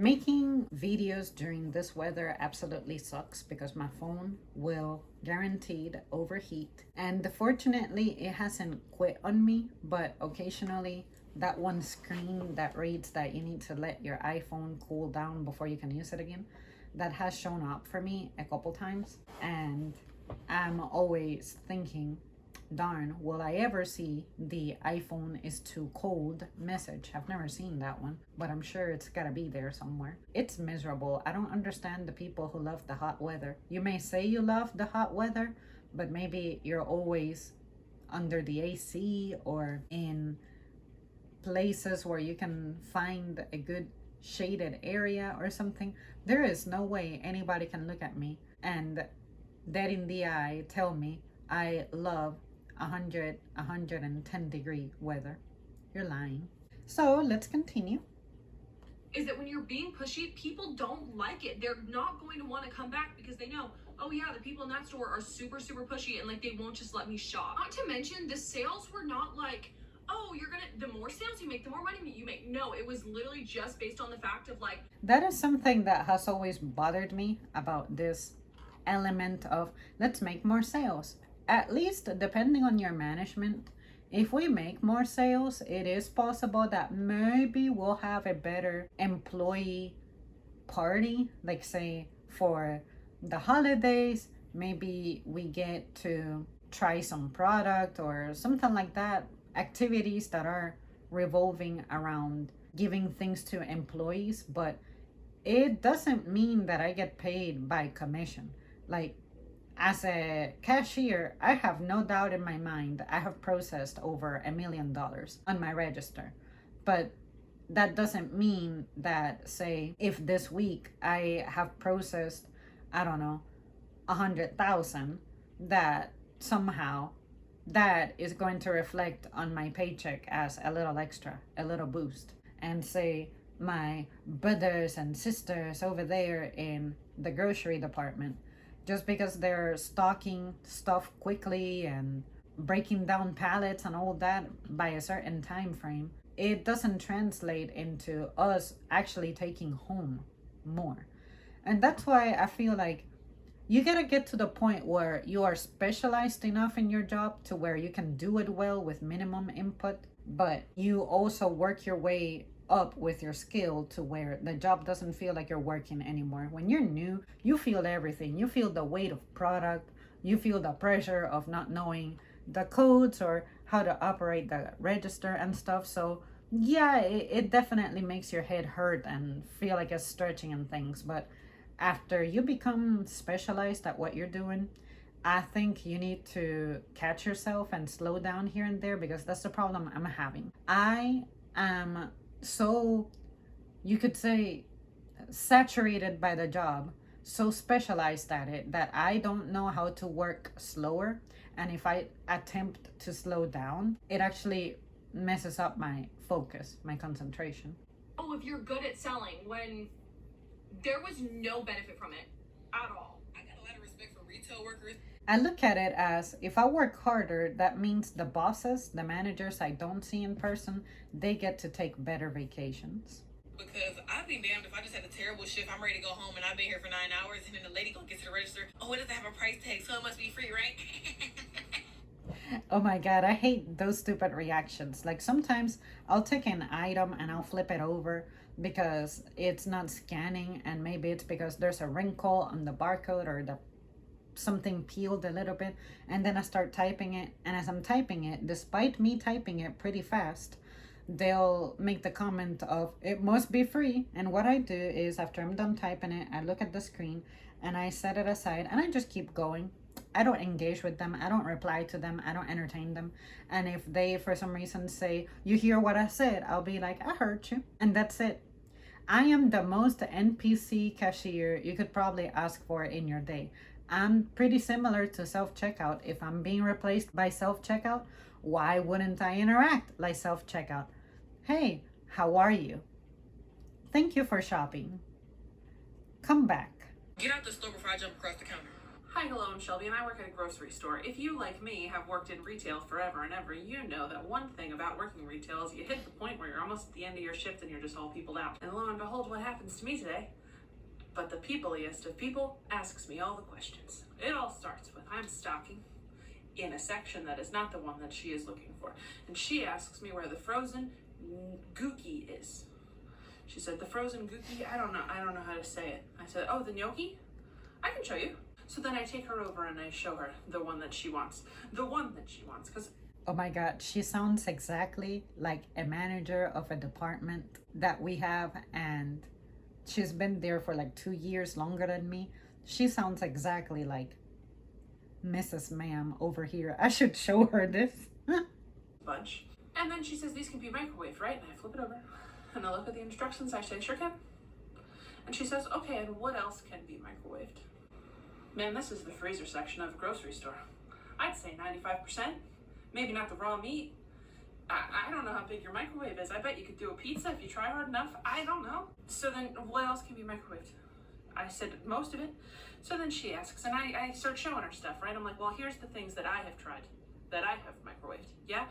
Making videos during this weather absolutely sucks because my phone will guaranteed overheat. And fortunately, it hasn't quit on me, but occasionally that one screen that reads that you need to let your iPhone cool down before you can use it again, that has shown up for me a couple times. And I'm always thinking, darn, will I ever see the iPhone is too cold message? I've never seen that one, but I'm sure it's gotta be there somewhere. It's miserable. I don't understand the people who love the hot weather. You may say you love the hot weather, but maybe you're always under the AC or in places where you can find a good shaded area or something. There is no way anybody can look at me and dead in the eye tell me I love 110-degree weather. You're lying. So let's continue. Is that when you're being pushy, people don't like it. They're not going to want to come back because they know, oh yeah, the people in that store are super, super pushy and like they won't just let me shop. Not to mention the sales were not like, oh, the more sales you make, the more money you make. No, it was literally just based on the fact of like. That is something that has always bothered me about this element of let's make more sales. At least depending on your management, if we make more sales, it is possible that maybe we'll have a better employee party, like say for the holidays, maybe we get to try some product or something like that, activities that are revolving around giving things to employees. But it doesn't mean that I get paid by commission. Like, as a cashier, I have no doubt in my mind I have processed over $1 million on my register. But that doesn't mean that, say, if this week I have processed, I don't know, 100,000, that somehow that is going to reflect on my paycheck as a little extra, a little boost. And say my brothers and sisters over there in the grocery department, just because they're stocking stuff quickly and breaking down pallets and all that by a certain time frame, it doesn't translate into us actually taking home more. And that's why I feel like you gotta get to the point where you are specialized enough in your job to where you can do it well with minimum input, but you also work your way up with your skill to where the job doesn't feel like you're working anymore. When you're new, you feel everything. You feel the weight of product, you feel the pressure of not knowing the codes or how to operate the register and stuff. So yeah, it definitely makes your head hurt and feel like it's stretching and things. But after you become specialized at what you're doing, I think you need to catch yourself and slow down here and there, because that's the problem I'm having. I am so, you could say, saturated by the job, so specialized at it, that I don't know how to work slower. And if I attempt to slow down, it actually messes up my focus, my concentration. Oh, if you're good at selling, when there was no benefit from it at all. I got a lot of respect for retail workers. I look at it as if I work harder, that means the bosses, the managers I don't see in person, they get to take better vacations. Because I'd be damned if I just had a terrible shift. I'm ready to go home and I've been here for 9 hours, and then the lady gonna get to the register. Oh, it doesn't have a price tag, so it must be free, right? Oh my God, I hate those stupid reactions. Like sometimes I'll take an item and I'll flip it over because it's not scanning, and maybe it's because there's a wrinkle on the barcode or the something peeled a little bit, and then I start typing it, and as I'm typing it, despite me typing it pretty fast, they'll make the comment of it must be free. And what I do is, after I'm done typing it, I look at the screen and I set it aside and I just keep going. I don't engage with them, I don't reply to them, I don't entertain them. And if they for some reason say, you hear what I said, I'll be like, I heard you, and that's it. I am the most NPC cashier you could probably ask for in your day. I'm pretty similar to self-checkout. If I'm being replaced by self-checkout, why wouldn't I interact like self-checkout? Hey, how are you? Thank you for shopping. Come back. Get out the store before I jump across the counter. Hi, hello, I'm Shelby and I work at a grocery store. If you, like me, have worked in retail forever and ever, you know that one thing about working retail is you hit the point where you're almost at the end of your shift and you're just all peopled out. And lo and behold, what happens to me today? But the peopleiest of people asks me all the questions. It all starts with I'm stocking in a section that is not the one that she is looking for. And she asks me where the frozen gookie is. She said, the frozen gookie, I don't know how to say it. I said, oh, the gnocchi? I can show you. So then I take her over and I show her the one that she wants. The one that she wants, because Oh my God, she sounds exactly like a manager of a department that we have, and she's been there for like 2 years longer than me. She sounds exactly like Mrs. Ma'am over here. I should show her this. bunch. And then she says, these can be microwaved, right? And I flip it over and I look at the instructions. I say, sure can. And she says, okay, and what else can be microwaved? Man, this is the freezer section of a grocery store. I'd say 95%. Maybe not the raw meat. I don't know how big your microwave is. I bet you could do a pizza if you try hard enough. I don't know. So then what else can be microwaved? I said most of it. So then she asks, and I start showing her stuff, right? I'm like, well, here's the things that I have tried, that I have microwaved, yeah?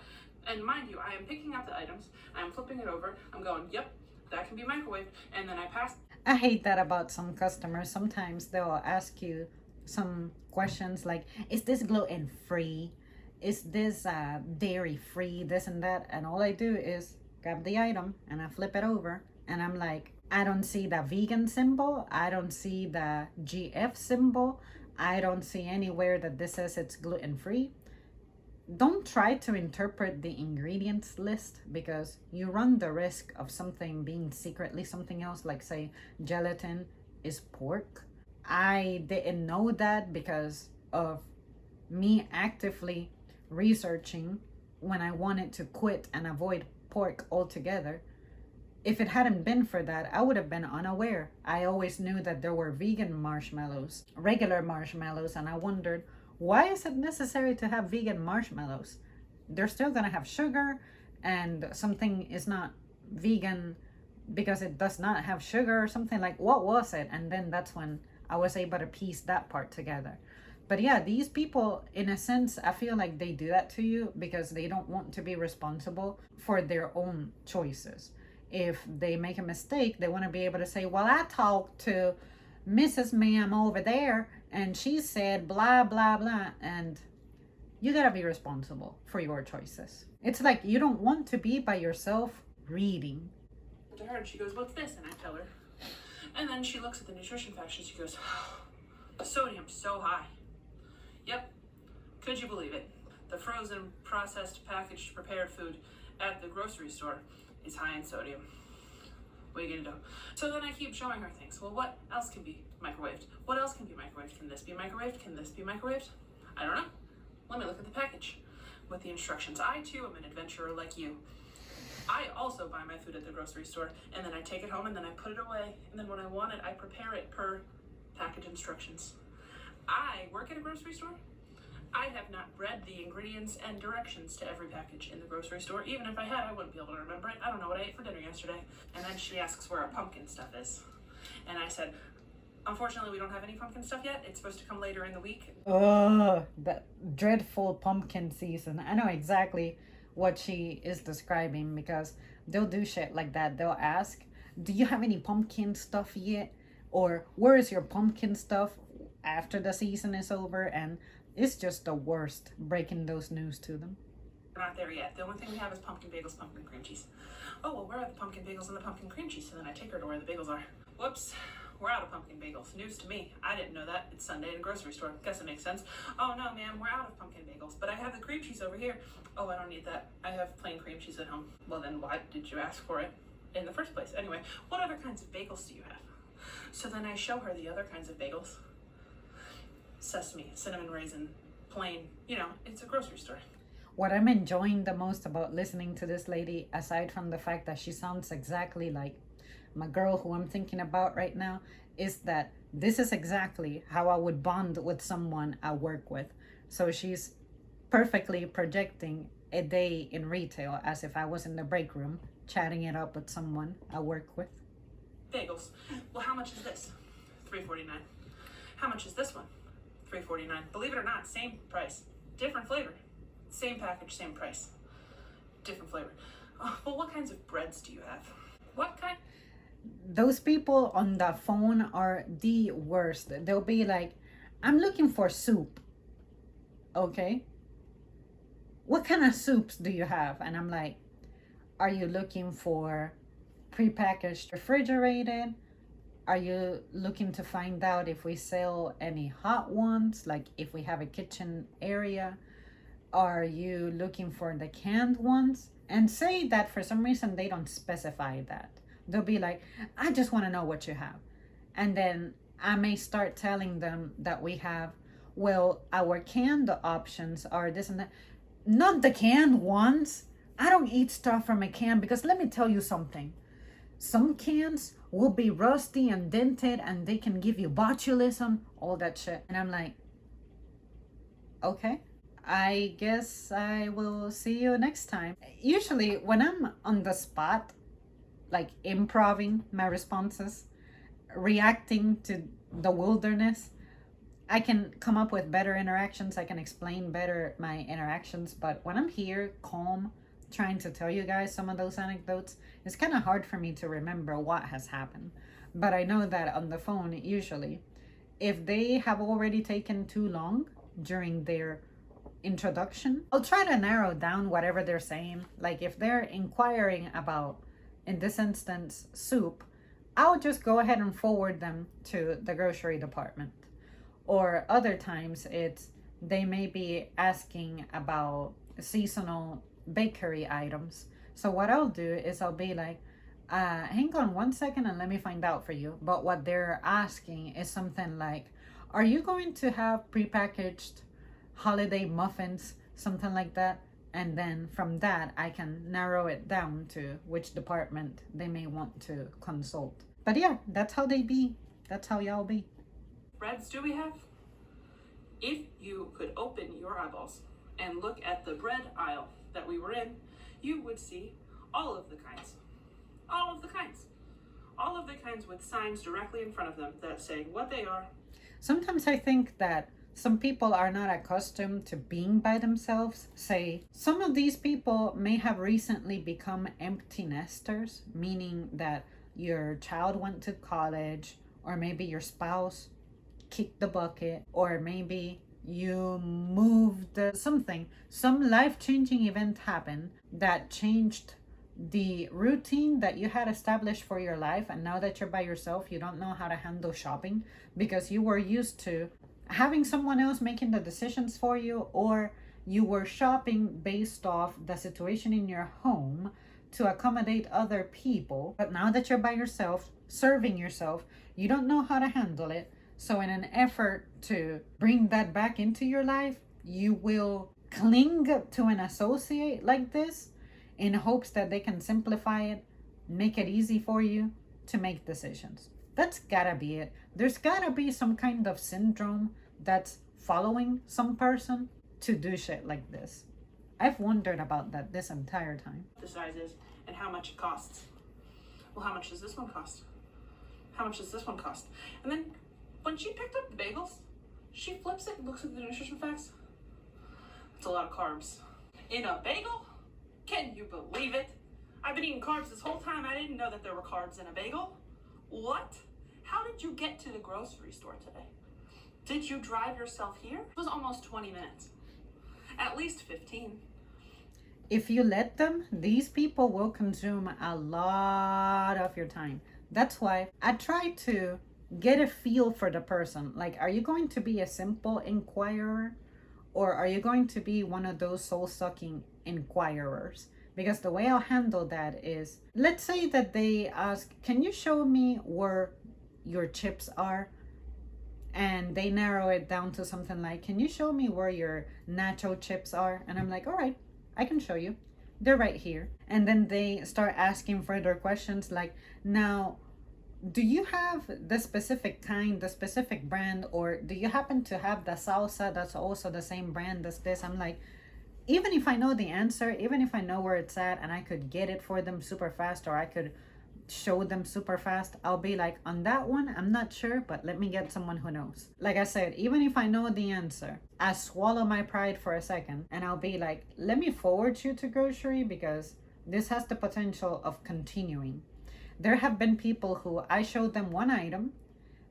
And mind you, I am picking out the items, I'm flipping it over, I'm going, yep, that can be microwaved, and then I pass. I hate that about some customers. Sometimes they'll ask you some questions like, is this gluten free? Is this dairy free? This and that. And all I do is grab the item and I flip it over and I'm like, I don't see the vegan symbol. I don't see the GF symbol. I don't see anywhere that this says it's gluten free. Don't try to interpret the ingredients list, because you run the risk of something being secretly something else, like say gelatin is pork. I didn't know that because of me actively researching when I wanted to quit and avoid pork altogether. If it hadn't been for that, I would have been unaware. I always knew that there were vegan marshmallows, regular marshmallows, and I wondered, why is it necessary to have vegan marshmallows? They're still gonna have sugar, and something is not vegan because it does not have sugar or something. Like, what was it? And then that's when I was able to piece that part together. But yeah, these people, in a sense, I feel like they do that to you because they don't want to be responsible for their own choices. If they make a mistake, they want to be able to say, well, I talked to Mrs. Ma'am over there and she said blah, blah, blah. And you got to be responsible for your choices. It's like you don't want to be by yourself reading. To her and she goes, what's this? And I tell her. And then she looks at the nutrition facts and she goes, the sodium's so high. Yep. Could you believe it? The frozen, processed, packaged, prepared food at the grocery store is high in sodium. What are you gonna do? So then I keep showing her things. Well, what else can be microwaved? What else can be microwaved? Can this be microwaved? Can this be microwaved? I don't know. Let me look at the package with the instructions. I too am an adventurer like you. I also buy my food at the grocery store and then I take it home and then I put it away. And then when I want it, I prepare it per package instructions. I work at a grocery store. I have not read the ingredients and directions to every package in the grocery store. Even if I had, I wouldn't be able to remember it. I don't know what I ate for dinner yesterday. And then she asks where our pumpkin stuff is. And I said, unfortunately, we don't have any pumpkin stuff yet. It's supposed to come later in the week. Oh, that dreadful pumpkin season. I know exactly what she is describing because they'll do shit like that. They'll ask, do you have any pumpkin stuff yet? Or where is your pumpkin stuff after the season is over? And it's just the worst breaking those news to them. We're not there yet. The only thing we have is pumpkin bagels, pumpkin cream cheese. Oh, well, where are the pumpkin bagels and the pumpkin cream cheese? So then I take her to where the bagels are. Whoops, we're out of pumpkin bagels. News to me. I didn't know that. It's Sunday at a grocery store. Guess it makes sense. Oh, no, ma'am, we're out of pumpkin bagels. But I have the cream cheese over here. Oh, I don't need that. I have plain cream cheese at home. Well, then why did you ask for it in the first place? Anyway, what other kinds of bagels do you have? So then I show her the other kinds of bagels. Sesame, cinnamon raisin, plain, you know, it's a grocery store. What I'm enjoying the most about listening to this lady, aside from the fact that she sounds exactly like my girl who I'm thinking about right now, is that this is exactly how I would bond with someone I work with. So she's perfectly projecting a day in retail as if I was in the break room chatting it up with someone I work with. Bagels. Well, how much is this? $3.49. How much is this one? $3.49. Believe it or not, same price, different flavor. Same package, same price, different flavor. Oh, well, what kinds of breads do you have? What kind? Those people on the phone are the worst. They'll be like, I'm looking for soup. Okay. What kind of soups do you have? And I'm like, are you looking for prepackaged refrigerated? Are you looking to find out if we sell any hot ones? Like if we have a kitchen area? Are you looking for the canned ones? And say that for some reason they don't specify that. They'll be like, I just want to know what you have. And then I may start telling them that we have, well, our canned options are this and that. Not the canned ones. I don't eat stuff from a can because let me tell you something. Some cans will be rusty and dented and they can give you botulism, all that shit. And I'm like, okay. I guess I will see you next time. Usually when I'm on the spot, like improving my responses, reacting to the wilderness, I can come up with better interactions. I can explain better my interactions. But when I'm here, calm, trying to tell you guys some of those anecdotes, it's kind of hard for me to remember what has happened. But I know that on the phone, usually, if they have already taken too long during their introduction, I'll try to narrow down whatever they're saying. Like if they're inquiring about, in this instance, soup, I'll just go ahead and forward them to the grocery department. Or other times it's they may be asking about seasonal bakery items. So what I'll do is I'll be like, hang on 1 second and let me find out for you. But what they're asking is something like, are you going to have prepackaged holiday muffins, something like that? And then from that I can narrow it down to which department they may want to consult. But yeah, that's how they be. That's how y'all be. Breads do we have? If you could open your eyeballs and look at the bread aisle that we were in, you would see all of the kinds. All of the kinds. All of the kinds with signs directly in front of them that say what they are. Sometimes I think that some people are not accustomed to being by themselves. Say, some of these people may have recently become empty nesters, meaning that your child went to college, or maybe your spouse kicked the bucket, or maybe you moved, some life-changing event happened that changed the routine that you had established for your life, and now that you're by yourself, you don't know how to handle shopping because you were used to having someone else making the decisions for you, or you were shopping based off the situation in your home to accommodate other people. But now that you're by yourself, serving yourself, you don't know how to handle it. So in an effort to bring that back into your life, you will cling to an associate like this in hopes that they can simplify it, make it easy for you to make decisions. That's gotta be it. There's gotta be some kind of syndrome that's following some person to do shit like this. I've wondered about that this entire time. The size is and how much it costs. Well, how much does this one cost? How much does this one cost? And then when she picked up the bagels, she flips it and looks at the nutrition facts. It's a lot of carbs. In a bagel? Can you believe it? I've been eating carbs this whole time. I didn't know that there were carbs in a bagel. What? How did you get to the grocery store today? Did you drive yourself here? It was almost 20 minutes. At least 15. If you let them, these people will consume a lot of your time. That's why I try to get a feel for the person. Like, are you going to be a simple inquirer, or are you going to be one of those soul-sucking inquirers? Because the way I'll handle that is, let's say that they ask, can you show me where your chips are? And they narrow it down to something like, can you show me where your nacho chips are? And I'm like, all right, I can show you. They're right here. And then they start asking further questions like, now, do you have the specific kind, the specific brand, or do you happen to have the salsa that's also the same brand as this? I'm like, even if I know the answer, even if I know where it's at and I could get it for them super fast, or I could show them super fast. I'll be like, on that one, I'm not sure, but let me get someone who knows. Like I said, even if I know the answer, I swallow my pride for a second and I'll be like, let me forward you to grocery because this has the potential of continuing. There have been people who I showed them one item,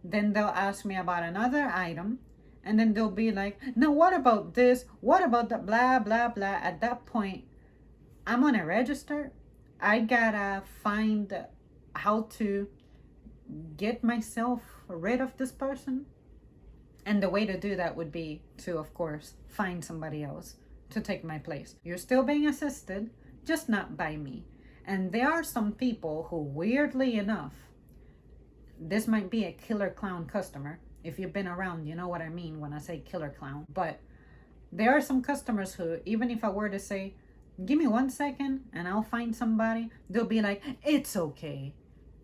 then they'll ask me about another item, and then they'll be like, now what about this? What about the blah, blah, blah? At that point, I'm on a register. I gotta find how to get myself rid of this person. And the way to do that would be to, of course, find somebody else to take my place. You're still being assisted, just not by me. And there are some people who, weirdly enough, this might be a killer clown customer. If you've been around, you know what I mean when I say killer clown. But there are some customers who, even if I were to say, give me 1 second and I'll find somebody, they'll be like, it's okay,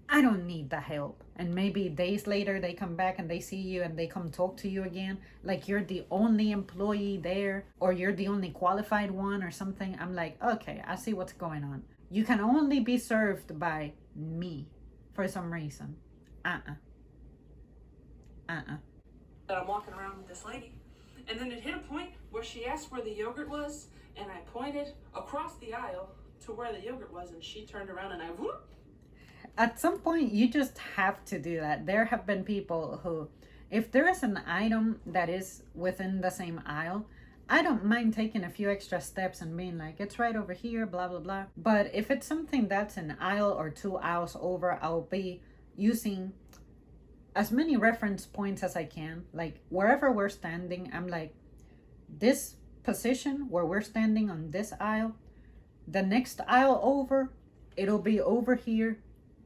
I don't need the help. And maybe days later they come back and they see you and they come talk to you again, like you're the only employee there or you're the only qualified one or something. I'm like, okay, I see what's going on. You can only be served by me for some reason. That I'm walking around with this lady. And then it hit a point where she asked where the yogurt was, and I pointed across the aisle to where the yogurt was, and she turned around and I whoop. At some point, you just have to do that. There have been people who, if there is an item that is within the same aisle, I don't mind taking a few extra steps and being like, it's right over here, blah, blah, blah. But if it's something that's an aisle or 2 aisles over, I'll be using as many reference points as I can. Like wherever we're standing, I'm like, this position where we're standing on this aisle, the next aisle over, it'll be over here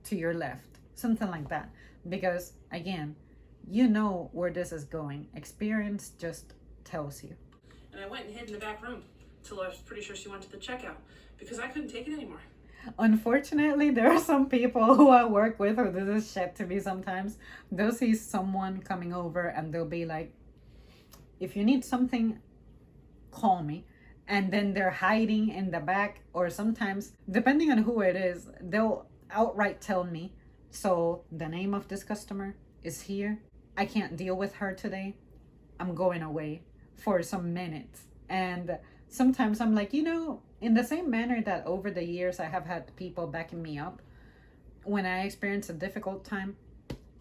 to your left, something like that. Because again, you know where this is going. Experience just tells you. And I went and hid in the back room till I was pretty sure she went to the checkout because I couldn't take it anymore. Unfortunately, there are some people who I work with who do this shit to me sometimes. They'll see someone coming over and they'll be like, if you need something, call me. And then they're hiding in the back, or sometimes, depending on who it is, they'll outright tell me, so the name of this customer is here. I can't deal with her today. I'm going away for some minutes. And sometimes I'm like, in the same manner that over the years I have had people backing me up, when I experience a difficult time,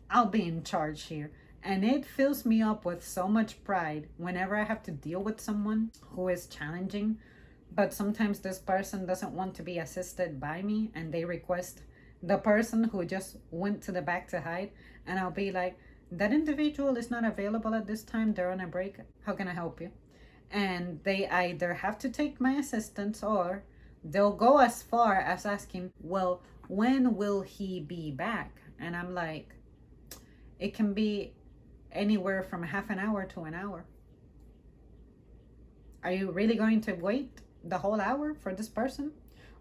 I'll be in charge here. And it fills me up with so much pride whenever I have to deal with someone who is challenging, but sometimes this person doesn't want to be assisted by me and they request the person who just went to the back to hide. And I'll be like, that individual is not available at this time. They're on a break. How can I help you? And they either have to take my assistance or they'll go as far as asking, well, when will he be back? And I'm like, it can be anywhere from half an hour to an hour. Are you really going to wait the whole hour for this person?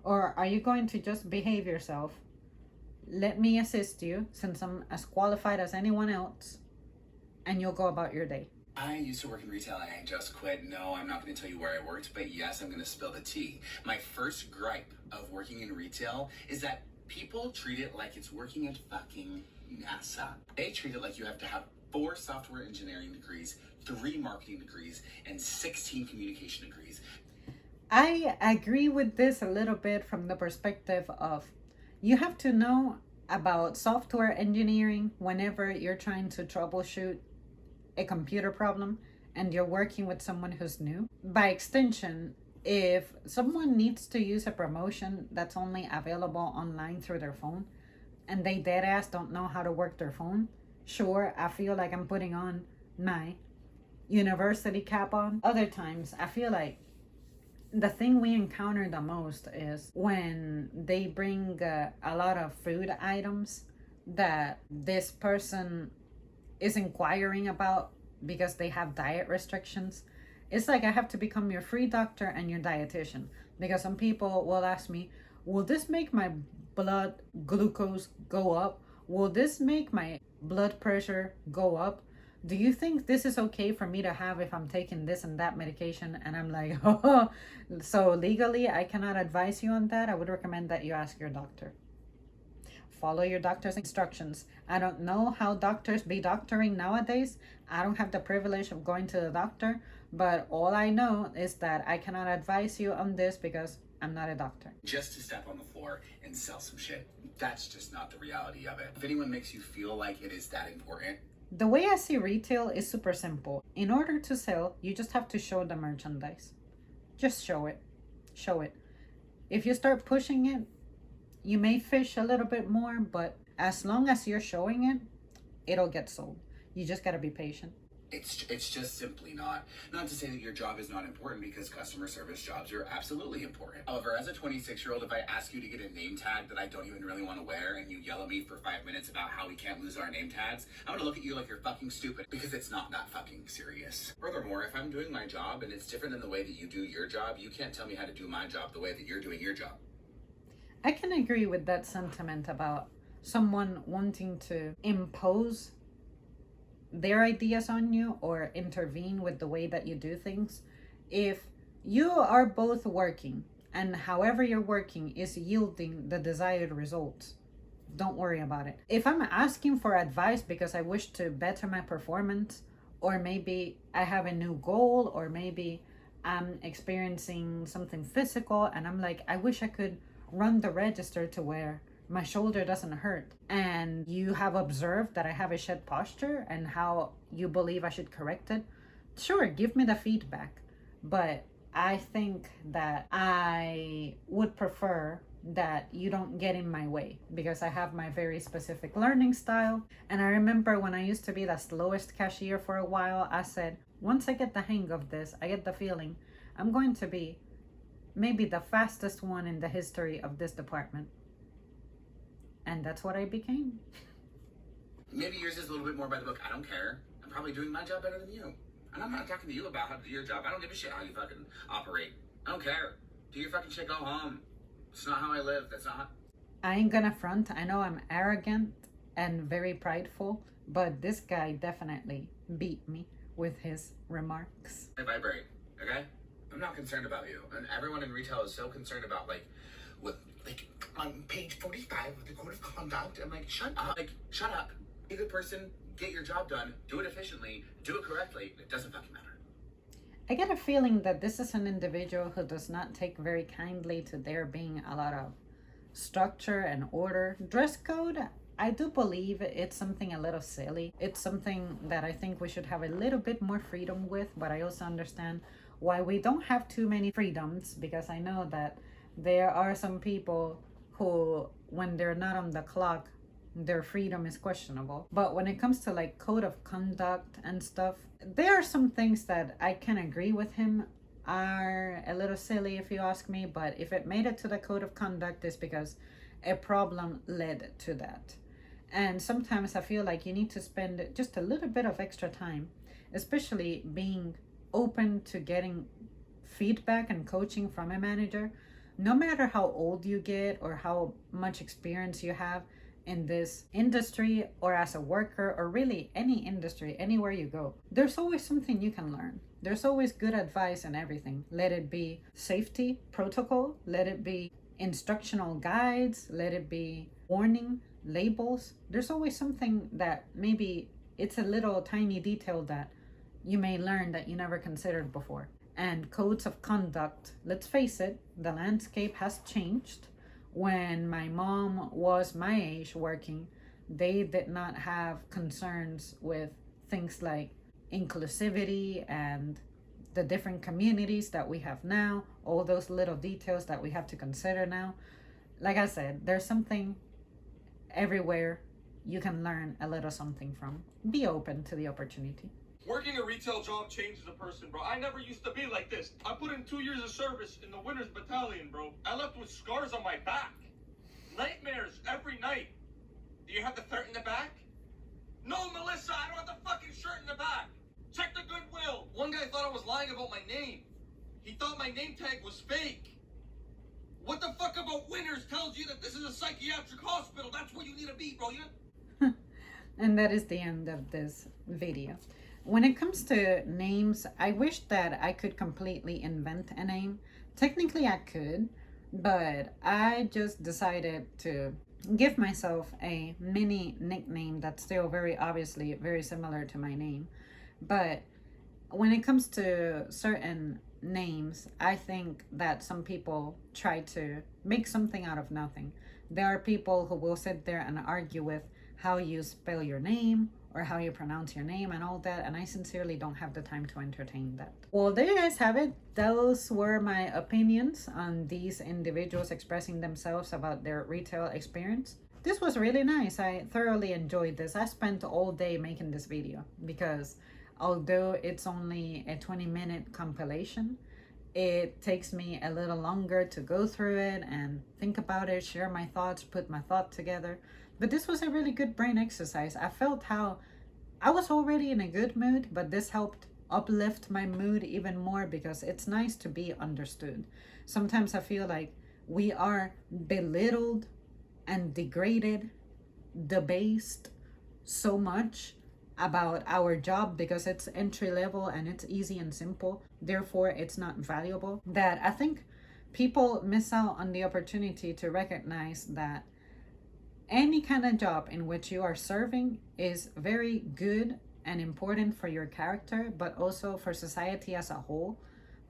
Or are you going to just behave yourself? Let me assist you since I'm as qualified as anyone else, and you'll go about your day. I used to work in retail and I just quit. No, I'm not going to tell you where I worked, but yes, I'm going to spill the tea. My first gripe of working in retail is that people treat it like it's working at fucking NASA. They treat it like you have to have 4 software engineering degrees, 3 marketing degrees, and 16 communication degrees. I agree with this a little bit from the perspective of you have to know about software engineering whenever you're trying to troubleshoot a computer problem and you're working with someone who's new. By extension, if someone needs to use a promotion that's only available online through their phone and they dead ass don't know how to work their phone, sure, I feel like I'm putting on my university cap on. Other times, I feel like the thing we encounter the most is when they bring a lot of food items that this person is inquiring about because they have diet restrictions. It's like I have to become your free doctor and your dietitian, because some people will ask me, will this make my blood glucose go up? Will this make my blood pressure go up? Do you think this is okay for me to have if I'm taking this and that medication? And I'm like, oh, so legally I cannot advise you on that. I would recommend that you ask your doctor. follow your doctor's instructions. I don't know how doctors be doctoring nowadays. I don't have the privilege of going to the doctor, but all I know is that I cannot advise you on this because I'm not a doctor. Just to step on the floor and sell some shit. That's just not the reality of it. If anyone makes you feel like it is that important, The way I see retail is super simple. In order to sell, you just have to show the merchandise. Just show it. Show it. If you start pushing it, you may fish a little bit more, but as long as you're showing it, it'll get sold. You just gotta be patient. it's just simply not. Not to say that your job is not important, because customer service jobs are absolutely important. However, as a 26-year-old, if I ask you to get a name tag that I don't even really want to wear, and you yell at me for 5 minutes about how we can't lose our name tags, I'm gonna look at you like you're fucking stupid, because it's not that fucking serious. Furthermore, if I'm doing my job and it's different than the way that you do your job, you can't tell me how to do my job the way that you're doing your job. I can agree with that sentiment about someone wanting to impose their ideas on you or intervene with the way that you do things. If you are both working and however you're working is yielding the desired results, don't worry about it. If I'm asking for advice because I wish to better my performance, or maybe I have a new goal, or maybe I'm experiencing something physical and I'm like, I wish I could run the register to where my shoulder doesn't hurt, and you have observed that I have a shed posture and how you believe I should correct it, sure, give me the feedback. But I think that I would prefer that you don't get in my way, because I have my very specific learning style. And I remember when I used to be the slowest cashier for a while, I said, once I get the hang of this, I get the feeling I'm going to be maybe the fastest one in the history of this department. And that's what I became. Maybe yours is a little bit more by the book. I don't care. I'm probably doing my job better than you. And I'm not talking to you about how to do your job. I don't give a shit how you fucking operate. I don't care. Do your fucking shit, go home. It's not how I live. That's not. I ain't gonna front. I know I'm arrogant and very prideful, but this guy definitely beat me with his remarks. I vibrate, okay? I'm not concerned about you. And everyone in retail is so concerned about, like, what, like, on page 45 of the code of conduct. I'm like, shut up. Like, shut up. Be a good person. Get your job done. Do it efficiently. Do it correctly. It doesn't fucking matter. I get a feeling that this is an individual who does not take very kindly to there being a lot of structure and order. Dress code, I do believe it's something a little silly. It's something that I think we should have a little bit more freedom with, but I also understand why we don't have too many freedoms, because I know that there are some people who, when they're not on the clock, their freedom is questionable. But when it comes to like code of conduct and stuff, there are some things that I can agree with him are a little silly, if you ask me. But if it made it to the code of conduct, it's because a problem led to that. And sometimes I feel like you need to spend just a little bit of extra time, especially being open to getting feedback and coaching from a manager. No matter how old you get or how much experience you have in this industry, or as a worker, or really any industry, anywhere you go, there's always something you can learn. There's always good advice and everything. Let it be safety protocol, let it be instructional guides, let it be warning labels. There's always something that maybe it's a little tiny detail that you may learn that you never considered before. And codes of conduct, let's face it, the landscape has changed. When my mom was my age working, they did not have concerns with things like inclusivity and the different communities that we have now, all those little details that we have to consider now. Like I said, there's something everywhere you can learn a little something from. Be open to the opportunity. Working a retail job changes a person, bro. I never used to be like this. I put in 2 years of service in the Winners Battalion, bro. I left with scars on my back. Nightmares every night. Do you have the shirt in the back? No, Melissa, I don't have the fucking shirt in the back. Check the Goodwill. One guy thought I was lying about my name. He thought my name tag was fake. What the fuck about Winners tells you that this is a psychiatric hospital? That's where you need to be, bro. And that is the end of this video. When it comes to names, I wish that I could completely invent a name. Technically I could, but I just decided to give myself a mini nickname that's still very obviously very similar to my name. But when it comes to certain names, I think that some people try to make something out of nothing. There are people who will sit there and argue with how you spell your name or how you pronounce your name and all that, and I sincerely don't have the time to entertain that. Well, there you guys have it. Those were my opinions on these individuals expressing themselves about their retail experience. This was really nice. I thoroughly enjoyed this. I spent all day making this video because although it's only a 20-minute compilation, it takes me a little longer to go through it and think about it, share my thoughts, put my thought together. But this was a really good brain exercise. I felt how I was already in a good mood, but this helped uplift my mood even more because it's nice to be understood. Sometimes I feel like we are belittled and degraded, debased so much about our job because it's entry level and it's easy and simple, therefore it's not valuable, that I think people miss out on the opportunity to recognize that any kind of job in which you are serving is very good and important for your character, but also for society as a whole.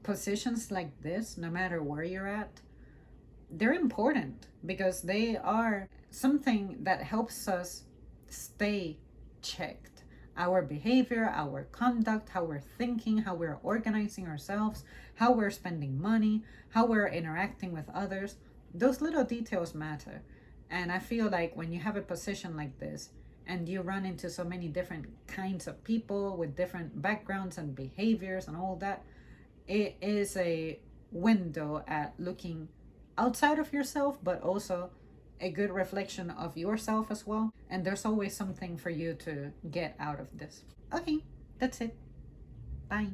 Positions like this, no matter where you're at, they're important because they are something that helps us stay checked. Our behavior, our conduct, how we're thinking, how we're organizing ourselves, how we're spending money, how we're interacting with others. Those little details matter. And I feel like when you have a position like this and you run into so many different kinds of people with different backgrounds and behaviors and all that, it is a window at looking outside of yourself, but also a good reflection of yourself as well. And there's always something for you to get out of this. Okay, that's it. Bye.